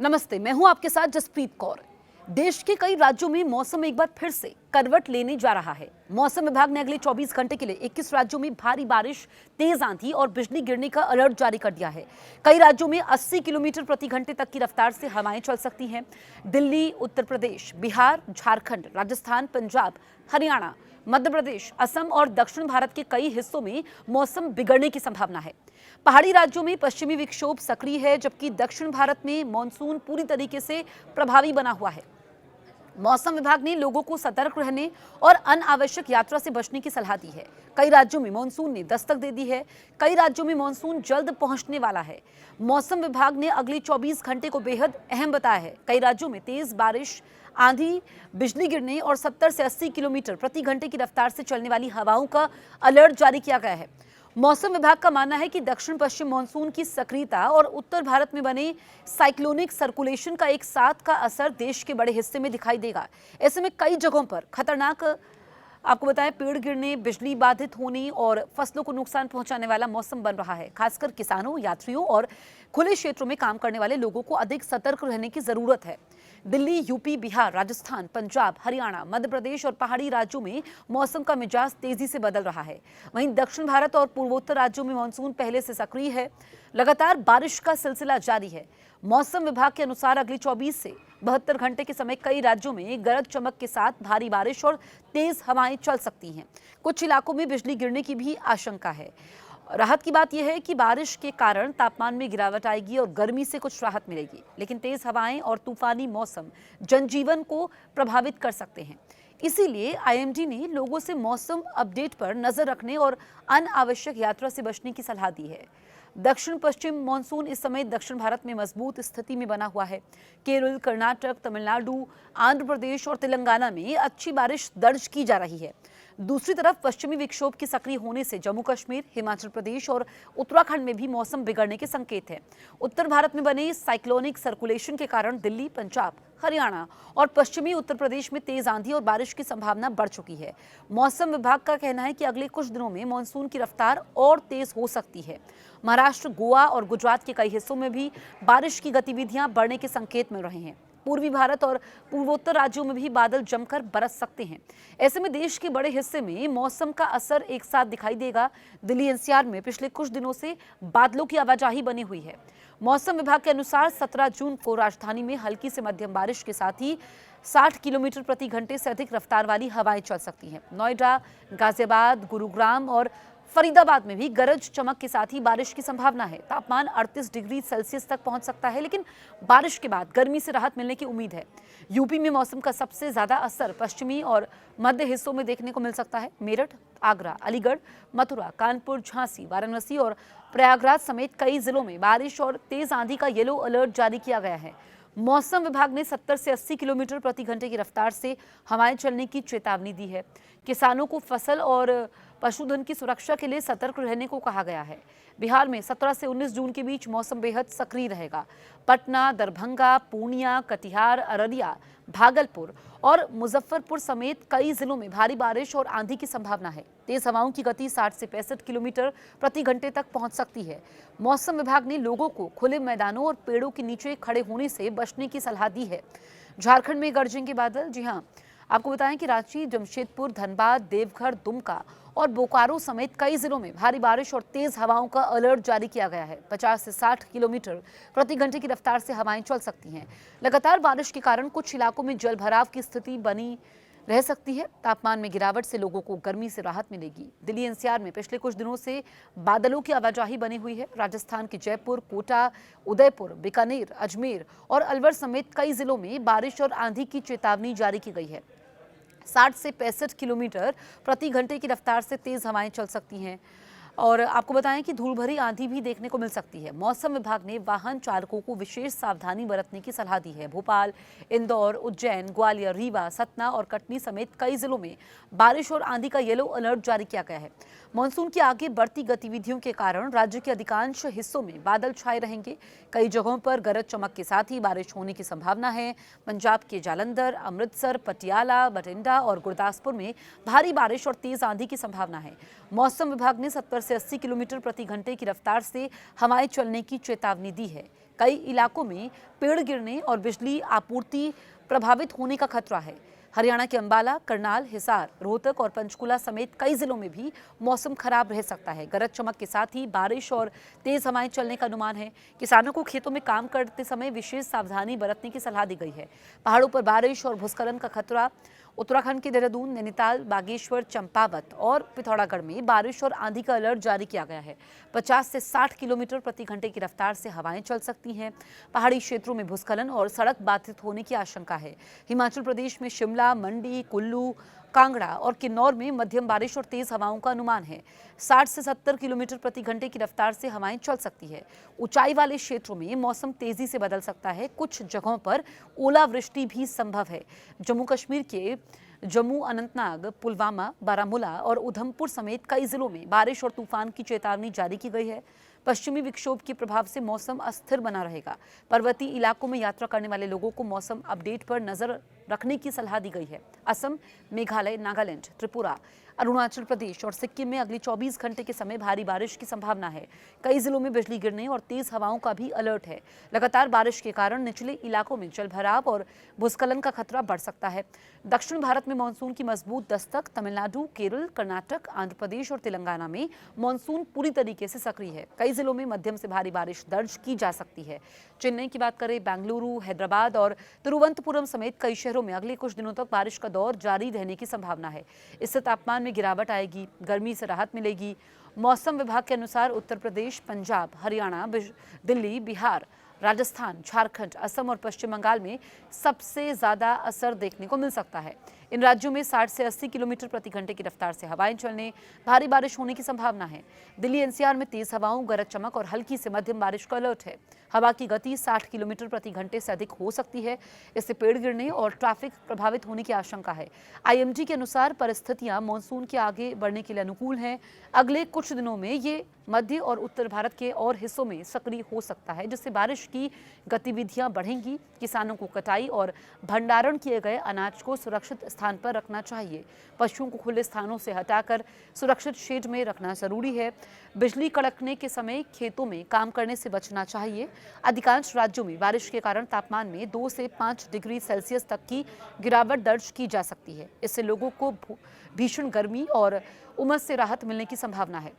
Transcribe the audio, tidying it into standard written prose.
नमस्ते, मैं हूं आपके साथ जसप्रीत कौर। देश के कई राज्यों में मौसम एक बार फिर से करवट लेने जा रहा है। मौसम विभाग ने अगले 24 घंटे के लिए 21 राज्यों में भारी बारिश, तेज आंधी और बिजली गिरने का अलर्ट जारी कर दिया है। कई राज्यों में 80 किलोमीटर प्रति घंटे तक की रफ्तार से हवाएं चल सकती हैं। दिल्ली, उत्तर प्रदेश, बिहार, झारखंड, राजस्थान, पंजाब, हरियाणा, मध्य प्रदेश, असम और दक्षिण भारत के कई हिस्सों में मौसम बिगड़ने की संभावना है। पहाड़ी राज्यों में पश्चिमी विक्षोभ सक्रिय है, जबकि दक्षिण भारत में मानसून पूरी तरीके से प्रभावी बना हुआ है। मौसम विभाग ने लोगों को सतर्क रहने और अनावश्यक यात्रा से बचने की सलाह दी है। कई राज्यों में मानसून ने दस्तक दे दी है। कई राज्यों में मानसून जल्द पहुंचने वाला है। मौसम विभाग ने अगले 24 घंटे को बेहद अहम बताया है। कई राज्यों में तेज बारिश, आंधी, बिजली गिरने और 70 से 80 किलोमीटर प्रति घंटे की रफ्तार से चलने वाली हवाओं का अलर्ट जारी किया गया है। मौसम विभाग का मानना है कि दक्षिण पश्चिम मानसून की सक्रियता और उत्तर भारत में बने साइक्लोनिक सर्कुलेशन का एक साथ का असर देश के बड़े हिस्से में दिखाई देगा। ऐसे में कई जगहों पर खतरनाक, आपको बताएं, पेड़ गिरने, बिजली बाधित होने और फसलों को नुकसान पहुंचाने वाला मौसम बन रहा है। खासकर किसानों, यात्रियों और खुले क्षेत्रों में काम करने वाले लोगों को अधिक सतर्क रहने की जरूरत है। दिल्ली, यूपी, बिहार, राजस्थान, पंजाब, हरियाणा, मध्य प्रदेश और पहाड़ी राज्यों में मौसम का मिजाज तेजी से बदल रहा है। वहीं दक्षिण भारत और पूर्वोत्तर राज्यों में मानसून पहले से सक्रिय है। लगातार बारिश का सिलसिला जारी है। मौसम विभाग के अनुसार अगले 24 से 72 घंटे के समय कई राज्यों में गरज चमक के साथ भारी बारिश और तेज हवाएं चल सकती हैं। कुछ इलाकों में बिजली गिरने की भी आशंका है। राहत की बात यह है कि बारिश के कारण तापमान में गिरावट आएगी और गर्मी से कुछ राहत मिलेगी, लेकिन तेज हवाएं और तूफानी मौसम जनजीवन को प्रभावित कर सकते हैं। इसीलिए आईएमडी ने लोगों से मौसम अपडेट पर नजर रखने और अनावश्यक यात्रा से बचने की सलाह दी है। दक्षिण पश्चिम मानसून इस समय दक्षिण भारत में मजबूत स्थिति में बना हुआ है। केरल, कर्नाटक, तमिलनाडु, आंध्र प्रदेश और तेलंगाना में अच्छी बारिश दर्ज की जा रही है। दूसरी तरफ पश्चिमी विक्षोभ के सक्रिय होने से जम्मू कश्मीर, हिमाचल प्रदेश और उत्तराखंड में भी मौसम बिगड़ने के संकेत हैं। उत्तर भारत में बने साइक्लोनिक सर्कुलेशन के कारण दिल्ली, पंजाब, हरियाणा और पश्चिमी उत्तर प्रदेश में तेज आंधी और बारिश की संभावना बढ़ चुकी है। मौसम विभाग का कहना है कि अगले कुछ दिनों में मानसून की रफ्तार और तेज हो सकती है। महाराष्ट्र, गोवा और गुजरात के कई हिस्सों में भी बारिश की गतिविधियां बढ़ने के संकेत मिल रहे हैं। पूर्वी भारत और पूर्वोत्तर राज्यों में भी बादल जमकर बरस सकते हैं। ऐसे में देश के बड़े हिस्से में मौसम का असर एक साथ दिखाई देगा। दिल्ली एनसीआर में पिछले कुछ दिनों से बादलों की आवाजाही बनी हुई है। मौसम विभाग के अनुसार 17 जून को राजधानी में हल्की से मध्यम बारिश के साथ ही 60 किलोमीटर प्रति घंटे से अधिक रफ्तार वाली हवाएं चल सकती हैं। नोएडा, गाजियाबाद, गुरुग्राम और फरीदाबाद में भी गरज चमक के साथ ही बारिश की संभावना है। तापमान 38 डिग्री सेल्सियस तक पहुंच सकता है, लेकिन बारिश के बाद गर्मी से राहत मिलने की उम्मीद है। यूपी में मौसम का सबसे ज्यादा असर पश्चिमी और मध्य हिस्सों में देखने को मिल सकता है। मेरठ, आगरा, अलीगढ़, मथुरा, कानपुर, झांसी, वाराणसी और प्रयागराज समेत कई जिलों में बारिश और तेज आंधी का येलो अलर्ट जारी किया गया है। मौसम विभाग ने 70 से 80 किलोमीटर प्रति घंटे की रफ्तार से हवाएं चलने की चेतावनी दी है। किसानों को फसल और पशुधन की सुरक्षा के लिए सतर्क रहने को कहा गया है। बिहार में 17 से 19 जून के बीच मौसम बेहद सक्रिय रहेगा। पटना, दरभंगा, पूर्णिया, कटिहार, अररिया, भागलपुर और मुजफ्फरपुर समेत कई जिलों में भारी बारिश और आंधी की संभावना है। तेज हवाओं की गति 60 से 65 किलोमीटर प्रति घंटे तक पहुंच सकती है। मौसम विभाग ने लोगों को खुले मैदानों और पेड़ों के नीचे खड़े होने से बचने की सलाह दी है। झारखंड में गरजेंगे बादल। जी हाँ, आपको बताएं कि रांची, जमशेदपुर, धनबाद, देवघर, दुमका और बोकारो समेत कई जिलों में भारी बारिश और तेज हवाओं का अलर्ट जारी किया गया है। 50 से 60 किलोमीटर प्रति घंटे की रफ्तार से हवाएं चल सकती हैं। लगातार बारिश के कारण कुछ इलाकों में जलभराव की स्थिति बनी रह सकती है। तापमान में गिरावट से लोगों को गर्मी से राहत मिलेगी। दिल्ली एनसीआर में पिछले कुछ दिनों से बादलों की आवाजाही बनी हुई है। राजस्थान के जयपुर, कोटा, उदयपुर, बीकानेर, अजमेर और अलवर समेत कई जिलों में बारिश और आंधी की चेतावनी जारी की गई है। 60 से 65 किलोमीटर प्रति घंटे की रफ्तार से तेज हवाएं चल सकती हैं और आपको बताएं कि धूल भरी आंधी भी देखने को मिल सकती है। मौसम विभाग ने वाहन चालकों को विशेष सावधानी बरतने की सलाह दी है। भोपाल, इंदौर, उज्जैन, ग्वालियर, रीवा, सतना और कटनी समेत कई जिलों में बारिश और आंधी का येलो अलर्ट जारी किया गया है। मानसून की आगे बढ़ती गतिविधियों के कारण राज्य के अधिकांश हिस्सों में बादल छाए रहेंगे। कई जगहों पर गरज चमक के साथ ही बारिश होने की संभावना है। पंजाब के जालंधर, अमृतसर, पटियाला, बठिंडा और गुरदासपुर में भारी बारिश और तेज आंधी की संभावना है। मौसम विभाग ने 70 से 80 किलोमीटर प्रति घंटे की रफ्तार से हवाएं चलने की चेतावनी दी है। कई इलाकों में पेड़ गिरने और बिजली आपूर्ति प्रभावित होने का खतरा है। हरियाणा के अंबाला, करनाल, हिसार, रोहतक और पंचकुला समेत कई जिलों में भी मौसम खराब रह सकता है। गरज चमक के साथ ही बारिश और तेज हवाएं चलने का अनुमान है। किसानों को खेतों में काम करते समय विशेष सावधानी बरतने की सलाह दी गई है। पहाड़ों पर बारिश और भूस्खलन का खतरा। उत्तराखंड के देहरादून, नैनीताल, बागेश्वर, चंपावत और पिथौरागढ़ में बारिश और आंधी का अलर्ट जारी किया गया है। 50 से 60 किलोमीटर प्रति घंटे की रफ्तार से हवाएं चल सकती हैं। पहाड़ी क्षेत्रों में भूस्खलन और सड़क बाधित होने की आशंका है। हिमाचल प्रदेश में शिमला, मंडी, कुल्लू, कांगड़ा और किन्नौर में मध्यम बारिश और तेज हवाओं का अनुमान है। 60 से 70 किलोमीटर प्रति घंटे की रफ्तार से हवाएं चल सकती है। ऊंचाई वाले क्षेत्रों में मौसम तेजी से बदल सकता है। कुछ जगहों पर ओलावृष्टि भी संभव है। जम्मू कश्मीर के जम्मू, अनंतनाग, पुलवामा, बारामूला और उधमपुर समेत कई जिलों में बारिश और तूफान की चेतावनी जारी की गई है। पश्चिमी विक्षोभ के प्रभाव से मौसम अस्थिर बना रहेगा। पर्वतीय इलाकों में यात्रा करने वाले लोगों को मौसम अपडेट पर नजर रखने की सलाह दी गई है। असम, मेघालय, नागालैंड, त्रिपुरा, अरुणाचल प्रदेश और सिक्किम में अगले 24 घंटे के समय भारी बारिश की संभावना है। कई जिलों में बिजली गिरने और तेज हवाओं का भी अलर्ट है। लगातार बारिश के कारण निचले इलाकों में जलभराव और भूस्खलन का खतरा बढ़ सकता है। दक्षिण भारत में मानसून की मजबूत दस्तक। तमिलनाडु, केरल, कर्नाटक, आंध्र प्रदेश और तेलंगाना में मानसून पूरी तरीके से सक्रिय है। कई जिलों में मध्यम से भारी बारिश दर्ज की जा सकती है। चेन्नई की बात करें, बेंगलुरु, हैदराबाद और तिरुवनंतपुरम समेत कई शहरों में अगले कुछ दिनों तक बारिश का दौर जारी रहने की संभावना है। इससे तापमान में गिरावट आएगी, गर्मी से राहत मिलेगी। मौसम विभाग के अनुसार उत्तर प्रदेश, पंजाब, हरियाणा, दिल्ली, बिहार, राजस्थान, झारखंड, असम और पश्चिम बंगाल में सबसे ज्यादा असर देखने को मिल सकता है। इन राज्यों में 60 से 80 किलोमीटर प्रति घंटे की रफ्तार से हवाएं चलने, भारी बारिश होने की संभावना है। दिल्ली एनसीआर में तेज हवाओं, गरज चमक और हल्की से मध्यम बारिश का अलर्ट है। हवा की गति 60 किलोमीटर प्रति घंटे से अधिक हो सकती है। इससे पेड़ गिरने और ट्रैफिक प्रभावित होने की आशंका है। आईएमडी के अनुसार परिस्थितियां मानसून के आगे बढ़ने के लिए अनुकूल हैं। अगले कुछ दिनों में ये मध्य और उत्तर भारत के और हिस्सों में सक्रिय हो सकता है, जिससे बारिश की गतिविधियां बढ़ेंगी। किसानों को कटाई और भंडारण किए गए अनाज को सुरक्षित स्थान पर रखना चाहिए। पशुओं को खुले स्थानों से हटाकर सुरक्षित शेड में रखना जरूरी है। बिजली कड़कने के समय खेतों में काम करने से बचना चाहिए। अधिकांश राज्यों में बारिश के कारण तापमान में 2 से 5 डिग्री सेल्सियस तक की गिरावट दर्ज की जा सकती है। इससे लोगों को भीषण गर्मी और उमस से राहत मिलने की संभावना है।